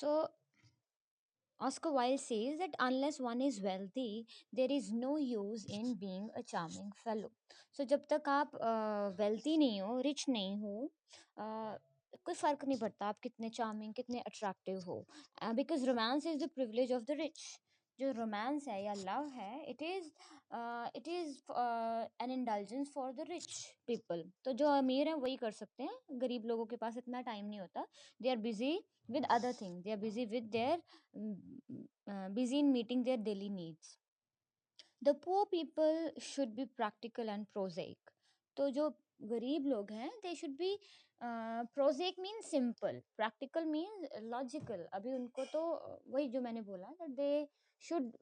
So Oscar Wilde says that unless one is wealthy, there is no use in being a charming fellow. So जब तक आप wealthy नहीं हो, rich नहीं हो, uh, कोई फर्क नहीं पड़ता आप कितने charming, कितने attractive हो. Because romance is the privilege of the rich. जो रोमांस है या लव है, it is an indulgence for the rich people. तो जो अमीर हैं वही कर सकते हैं, गरीब लोगों के पास इतना टाइम नहीं होता. They are busy with other things, they are busy with their busy in meeting their daily needs. The poor people should be practical and prosaic. तो जो गरीब लोग हैं they should be prosaic means simple, practical means logical. अभी उनको तो वही जो मैंने बोला that they should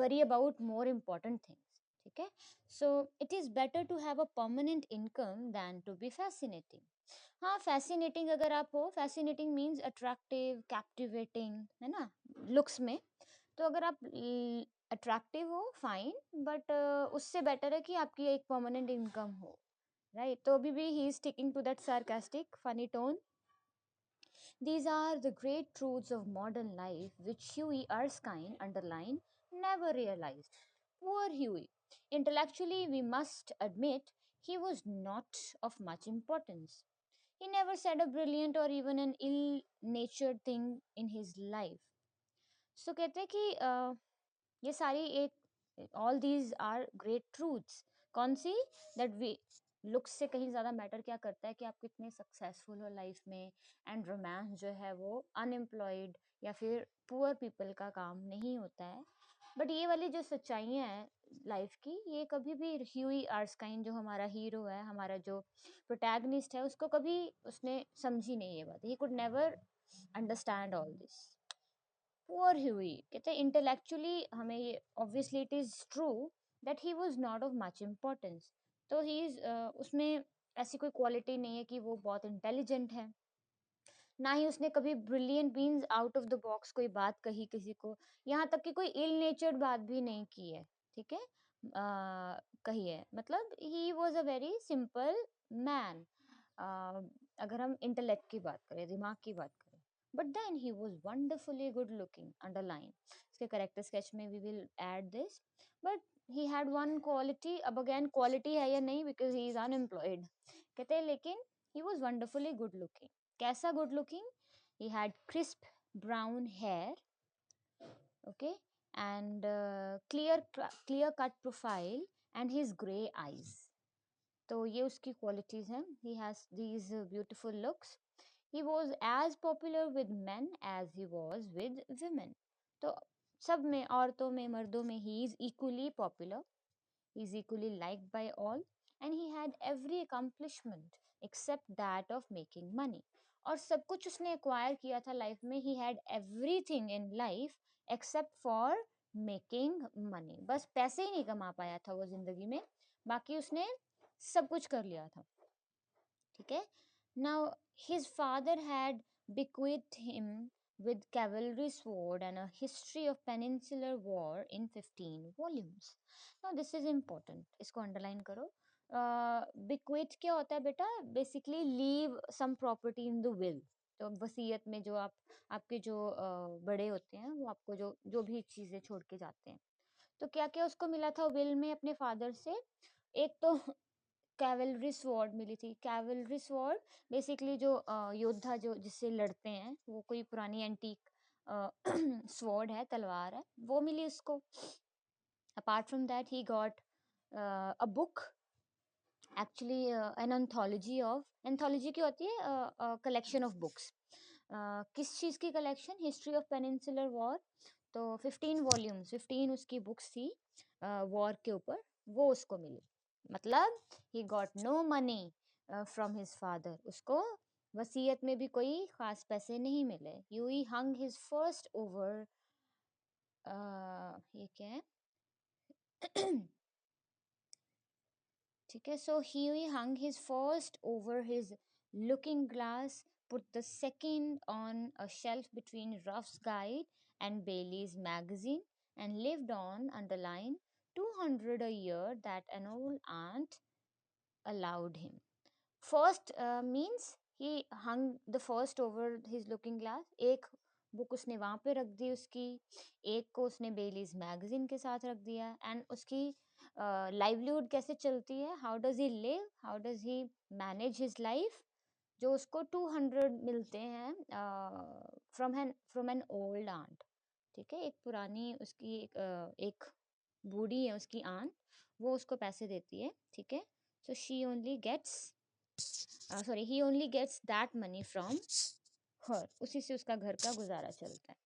worry about more important things. ठीक है. So it is better to have a permanent income than to be fascinating. हाँ, फैसिनेटिंग अगर आप हो, फैसिनेटिंग मीन्स अट्रैक्टिव, कैप्टिवेटिंग, है ना, लुक्स में. तो अगर आप अट्रैक्टिव हो फाइन, बट उससे बेटर है कि आपकी एक परमानेंट इनकम हो, राइट. तो अभी भी he is sticking to that sarcastic funny tone. These are the great truths of modern life which Huey Erskine underlined never realized. Poor Huey. Intellectually, we must admit he was not of much importance. He never said a brilliant or even an ill natured thing in his life. So कहते हैं कि ये सारी एक all these are great truths. कौन सी? That we looks से कहीं ज़्यादा मैटर क्या करता है कि आप कितने सक्सेसफुल हो लाइफ में. एंड रोमांस जो है वो अनएम्प्लॉयड या फिर पुअर पीपल का काम नहीं होता है. बट ये वाली जो सच्चाइयाँ हैं लाइफ की, ये कभी भी ह्यूई आर्स्काइन जो हमारा हीरो है, हमारा जो प्रोटैगनिस्ट है, उसको कभी उसने समझी नहीं ये बात. He could never understand all this. Poor Huey कहते हैं इंटेलेक्चुअली हमें ये obviously it is true that he was not of much importance. तो ही इज उसमें ऐसी कोई क्वालिटी नहीं है कि वो बहुत इंटेलिजेंट है. ना ही उसने कभी brilliant means out of the box कोई बात कही किसी को. यहाँ तक कि कोई इल नेचर्ड बात भी नहीं की है. ठीक है. कही है मतलब he was a very simple man. अगर हम इंटेलेक्ट की बात करें, दिमाग की बात करें. But then he was wonderfully good looking. Underline इसके करेक्टर स्केच में we will add this. But he had one quality. अब अगेन क्वालिटी है या नहीं, बिकॉज ही इज अनएम्प्लॉयड. कहते हैं लेकिन he was wonderfully good looking. कैसा good looking? He had crisp brown hair, okay, and clear cut profile and his gray eyes. तो ये उसकी क्वालिटीज हैं. He has these beautiful looks. He was as popular with men as he was with women. तो सब में, औरतों में, मर्दों में, he is equally popular. he is equally liked by all, and he had every accomplishment except that of making money. और सब कुछ उसने एक्वायर किया था लाइफ में. he had everything in life except for making money. बस पैसे ही नहीं कमा पाया था वो जिंदगी में, बाकी उसने सब कुछ कर लिया था. ठीक है. Now his father had bequeathed him with cavalry sword and a history of peninsular war in 15 volumes. Now this is important, इसको अंडरलाइन करो. bequeath क्या होता है बेटा? Basically leave sum property in the will. तो वसीयत में जो आपके जो बड़े होते हैं वो आपको जो जो भी चीजें छोड़ के जाते हैं. तो क्या क्या उसको मिला था विल में अपने फादर से? एक तो कैवलरी स्वॉर्ड मिली थी. कैवलरी स्वॉर्ड बेसिकली जो योद्धा जो जिससे लड़ते हैं, वो कोई पुरानी एंटीक स्वॉर्ड है, तलवार है, वो मिली उसको. Apart from that he got a book, actually an anthology of. Anthology की होती है कलेक्शन ऑफ बुक्स. किस चीज़ की collection? History of peninsular war. तो 15 वॉल्यूम्स, 15 उसकी बुक्स थी वॉर के ऊपर, वो उसको मिली. मतलब he got no money from his father. उसको वसीयत में भी कोई खास पैसे नहीं मिले. You he hung his first over. ये क्या है? ठीक है. So he hung his first over his looking glass, put the second on a shelf between Ruff's Guide and Bailey's magazine, and lived on underline 200 a year that an old aunt allowed him. First means he hung the first over his looking glass. एक book उसने वहाँ पे रख दी उसकी, एक को उसने बेलीज magazine के साथ रख दिया। एंड उसकी लाइवलीहुड कैसे चलती है, how does he live, how does he manage his life, जो उसको 200 मिलते हैं फ्रॉम एन ओल्ड आंट। ठीक है, एक पुरानी उसकी एक बूढ़ी है उसकी आंट, वो उसको पैसे देती है। ठीक है, so she only gets sorry he only gets that money from her, उसी से उसका घर का गुजारा चलता है।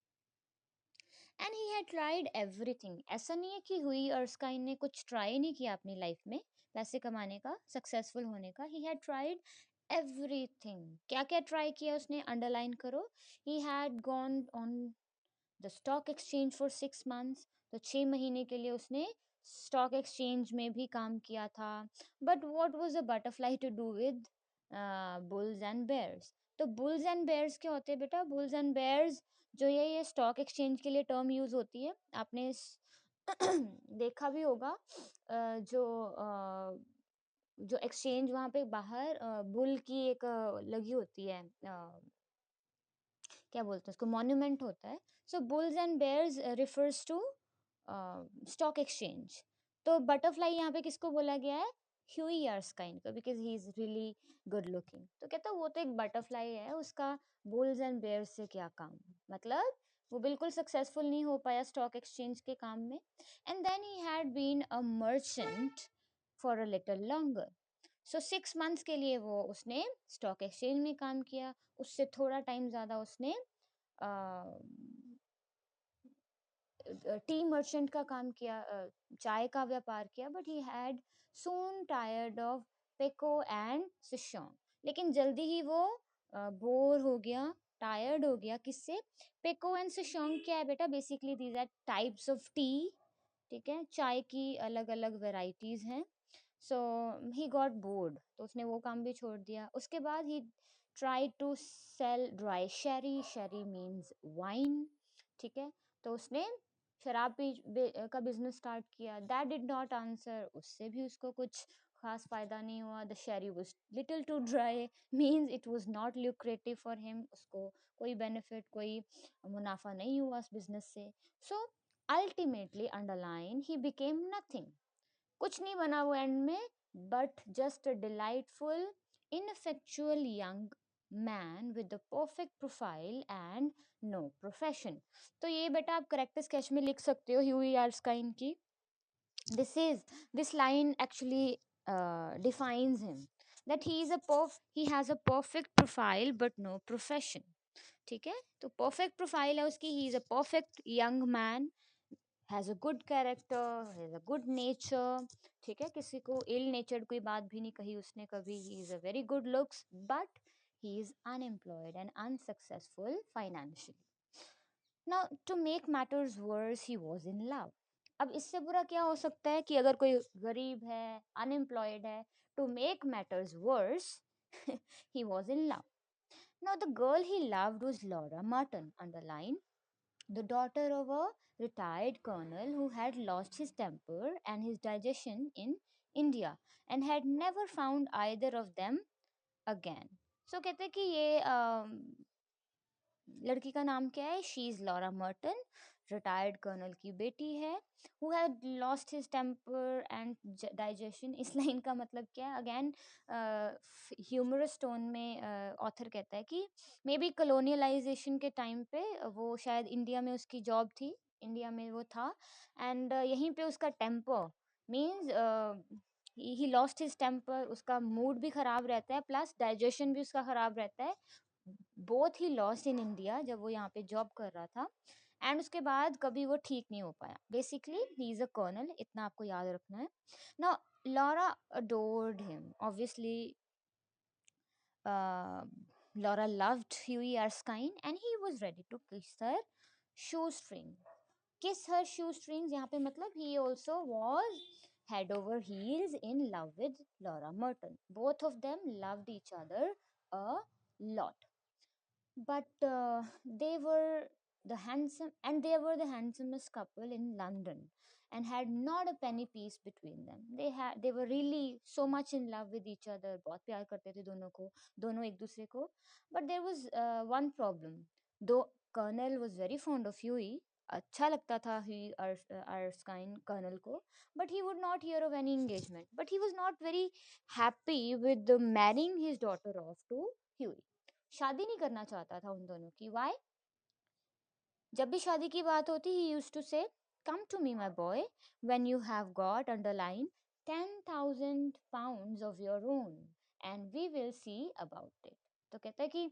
And he had tried everything, ऐसा नहीं है कि हुई अर्स्काइन ने कुछ ट्राई नहीं किया अपनी लाइफ में पैसे कमाने का, सक्सेसफुल होने का। ही हैड ट्राइड एवरीथिंग। क्या क्या ट्राई किया उसने, अंडरलाइन करो। He had gone on the stock exchange for 6 months, तो 6 महीने के लिए उसने स्टॉक एक्सचेंज में भी काम किया था। But what was a butterfly to do with bulls and bears. तो बुल्स एंड बेयर्स क्या होते हैं बेटा, बुल्स एंड बेयर्स जो ये स्टॉक एक्सचेंज के लिए टर्म यूज होती है, आपने देखा भी होगा। जो जो एक्सचेंज वहां पे बाहर बुल की एक लगी होती है, क्या बोलते हैं उसको, मॉन्यूमेंट होता है। So bulls and bears refers to stock exchange. तो बटरफ्लाई यहाँ पे किसको बोला गया है, ह्यूई एर्स्काइन को, because he is really good looking. तो कहता है वो तो एक बटरफ्लाई है, उसका बुल्स एंड बेयर्स से क्या काम, मतलब वो बिल्कुल सक्सेसफुल नहीं हो पाया स्टॉक एक्सचेंज के काम में। And then he had been a merchant for a little longer. So 6 months के लिए वो उसने स्टॉक एक्सचेंज में काम किया, उससे थोड़ा टाइम ज़्यादा उसने टी मर्चेंट का काम किया, चाय का व्यापार किया। But he had soon tired of pekoe and souchong, लेकिन जल्दी ही वो बोर हो गया, टायर्ड हो गया, किससे, पेको एंड सिशोंग। क्या है बेटा, basically these are types of tea. ठीक है, चाय की अलग अलग वेराइटीज हैं। सो ही गॉट बोर्ड, तो उसने वो काम भी छोड़ दिया। उसके बाद ही try to cell dry Sheri, Sheri means wine. ठीक है, तो उसने शराब का बिजनेस स्टार्ट किया। दैट डिड नॉट आंसर, उससे भी उसको कुछ खास फायदा नहीं हुआ। The sherry was little too dry, means it was not lucrative for him, उसको कोई बेनिफिट, कोई मुनाफा नहीं हुआ उस बिजनेस से। So ultimately underline he became nothing, कुछ नहीं बना वो एंड में, but just a delightful ineffectual young man with the perfect profile and no profession. तो ये बेटा आप करेक्टर स्केच में लिख सकते हो ह्यूई आर्स्काइन की। this is this line actually defines him, that he has a perfect profile but no profession। ठीक है, तो परफेक्ट प्रोफाइल है उसकी, ही is a perfect young man, has a good character, has a good nature. ठीक है, किसी को इल नेचर्ड कोई बात भी नहीं कही उसने कभी। He is a very good looks, but he is unemployed and unsuccessful financially. Now to make matters worse he was in love. अब इससे बुरा क्या हो सकता है कि अगर कोई गरीब है, अनएम्प्लॉयड है, to make matters worse he was in love. Now the girl he loved was Laura Merton, underline, the daughter of a retired colonel who had lost his temper and his digestion in India and had never found either of them again। So कहते हैं कि ये लड़की का नाम क्या है, she is Laura Merton, retired colonel की बेटी है, who had lost his temper and digestion. इस लाइन का मतलब क्या है, अगेन ह्यूमरस टोन में ऑथर कहता है कि मे बी कलोनियलाइजेशन के टाइम पे वो शायद इंडिया में उसकी जॉब थी, इंडिया में वो था, एंड यहीं पे उसका temper means he lost his temper, उसका मूड भी खराब रहता है, प्लस डाइजेशन भी उसका खराब रहता है। Both he lost in India जब वो यहाँ पे जॉब कर रहा था, एंड उसके बाद कभी वो ठीक नहीं हो पाया। Basically he is a colonel, इतना आपको याद रखना है। Now Laura adored him obviously, Laura loved Huey Erskine and he was ready to kiss her shoestring। kiss her shoestrings यहाँ पे मतलब he also was head over heels in love with Laura Merton। both of them loved each other a lot, but they were the handsomest couple in London and had not a penny piece between them। they were really so much in love with each other, बहुत प्यार करते थे दोनों को, दोनों एक दूसरे को। but there was one problem, though colonel was very fond of Hughie. अच्छा लगता था ह्यूई अर्स्काइन कर्नल को. But he would not hear of any engagement. But he was not very happy with marrying his daughter of to Hughie. शादी नहीं करना चाहता था उन दोनों की. वाई? जब भी शादी की बात होती ही used to say, come to me my boy when you have got underline 10,000 pounds of your own and we will see about it. तो कहता है कि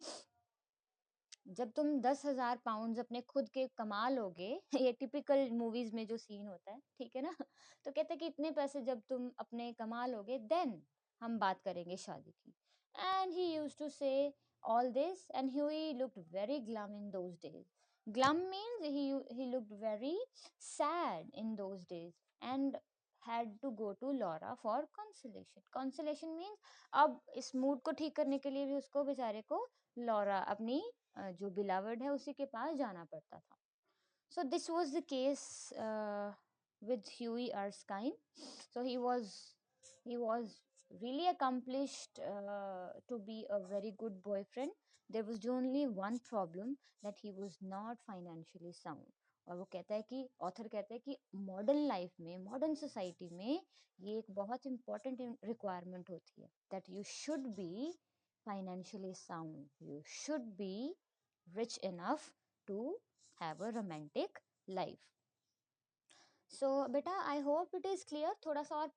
जब तुम 10,000 पाउंड अपने खुद के कमा लोगे ये टिपिकल मूवीज में जो सीन होता है, ठीक है ना. तो कहते हैं कि इतने पैसे जब तुम अपने कमा लोगे देन हम बात करेंगे शादी की. एंड ही यूज्ड टू से all this, and Huey looked very glum in those days. Glum means he looked very sad in those days and had to go to Laura for consolation. Consolation means अब इस mood को ठीक करने के लिए भी उसको बेचारे को लॉरा अपनी जो बिलावड है उसी के पास जाना पड़ता था. So this was the case with Huey Erskine. So he was really accomplished to be a very good boyfriend. There was only one problem, that he was not financially sound. और वो कहता है कि ऑथर कहता है कि modern life में, modern society में ये एक बहुत इंपॉर्टेंट रिक्वायरमेंट होती है, that you should be financially sound. You should be rich enough to have a romantic life. So beta, I hope it is clear. थोड़ा सा और